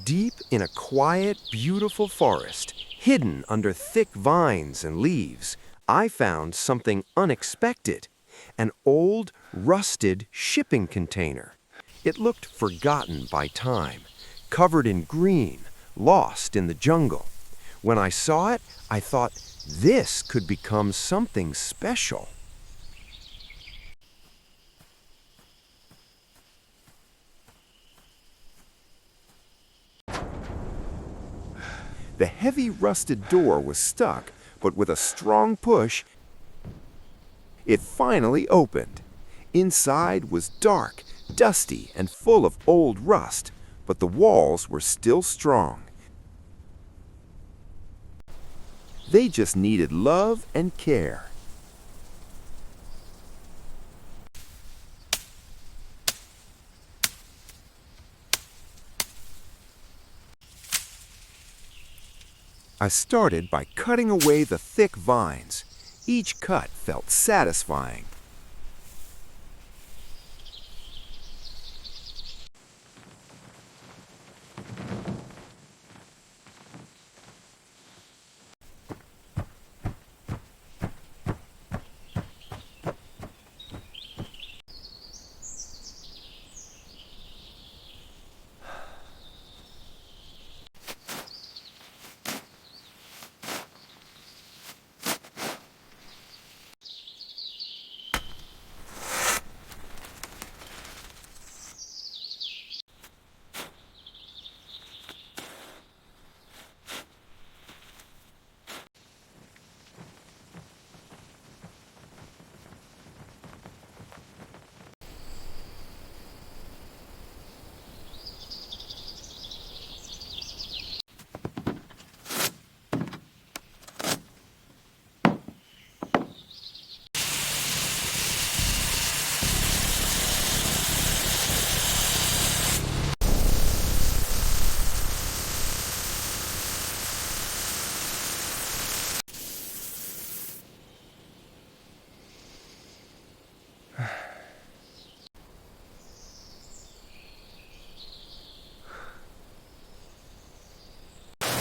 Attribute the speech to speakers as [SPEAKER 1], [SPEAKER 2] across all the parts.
[SPEAKER 1] Deep in a quiet, beautiful forest, hidden under thick vines and leaves, I found something unexpected. An old, rusted shipping container. It looked forgotten by time, covered in green, lost in the jungle. When I saw it, I thought this could become something special. The heavy rusted door was stuck, but with a strong push, it finally opened. Inside was dark, dusty, and full of old rust, but the walls were still strong. They just needed love and care. I started by cutting away the thick vines. Each cut felt satisfying.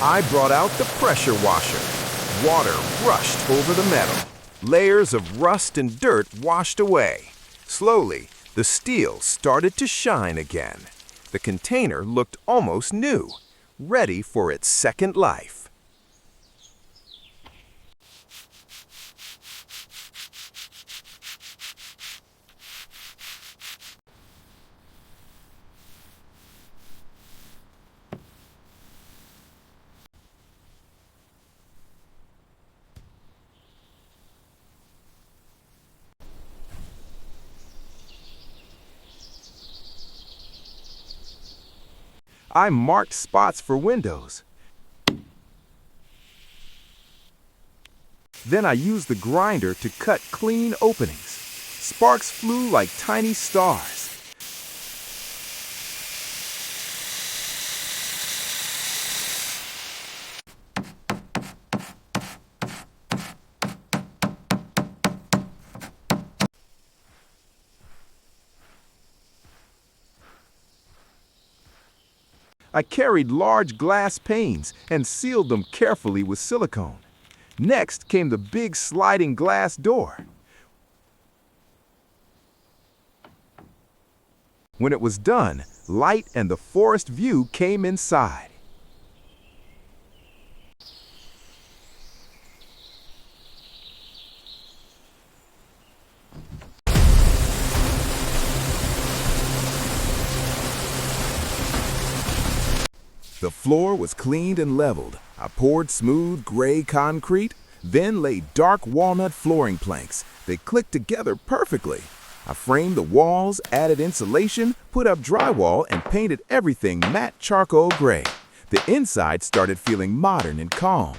[SPEAKER 1] I brought out the pressure washer. Water rushed over the metal. Layers of rust and dirt washed away. Slowly, the steel started to shine again. The container looked almost new, ready for its second life. I marked spots for windows. Then I used the grinder to cut clean openings. Sparks flew like tiny stars. I carried large glass panes and sealed them carefully with silicone. Next came the big sliding glass door. When it was done, light and the forest view came inside. The floor was cleaned and leveled. I poured smooth gray concrete, then laid dark walnut flooring planks. They clicked together perfectly. I framed the walls, added insulation, put up drywall, and painted everything matte charcoal gray. The inside started feeling modern and calm.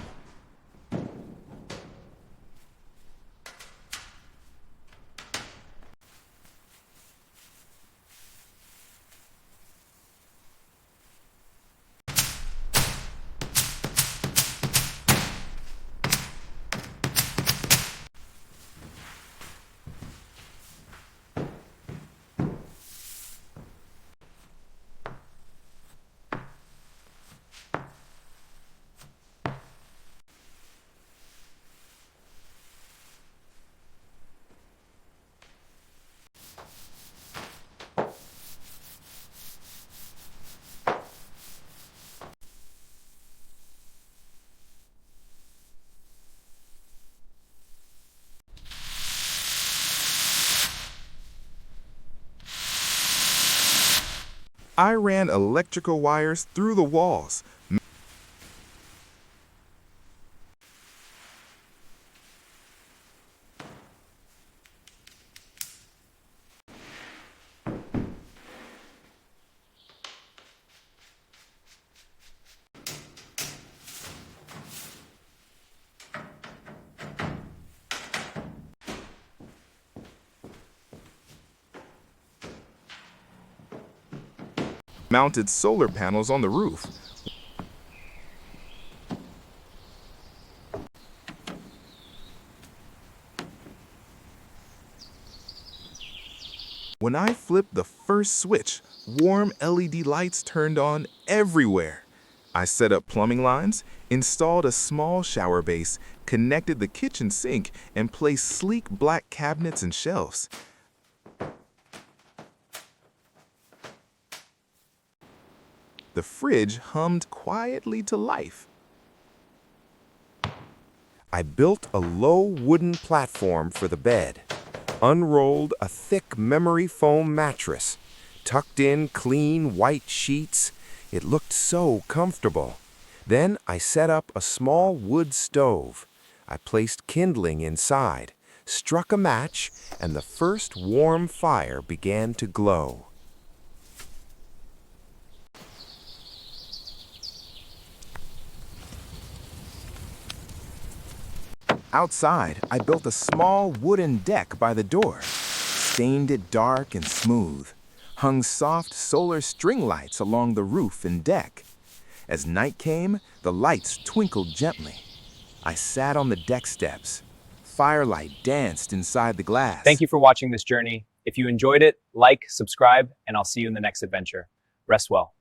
[SPEAKER 2] I ran electrical wires through the walls, mounted solar panels on the roof. When I flipped the first switch, warm LED lights turned on everywhere. I set up plumbing lines, installed a small shower base, connected the kitchen sink, and placed sleek black cabinets and shelves. The fridge hummed quietly to life.
[SPEAKER 1] I built a low wooden platform for the bed, unrolled a thick memory foam mattress, tucked in clean white sheets. It looked so comfortable. Then I set up a small wood stove. I placed kindling inside, struck a match, and the first warm fire began to glow.
[SPEAKER 2] Outside, I built a small wooden deck by the door, stained it dark and smooth, hung soft solar string lights along the roof and deck. As night came, the lights twinkled gently. I sat on the deck steps. Firelight danced inside the glass.
[SPEAKER 3] Thank you for watching this journey. If you enjoyed it, like, subscribe, and I'll see you in the next adventure. Rest well.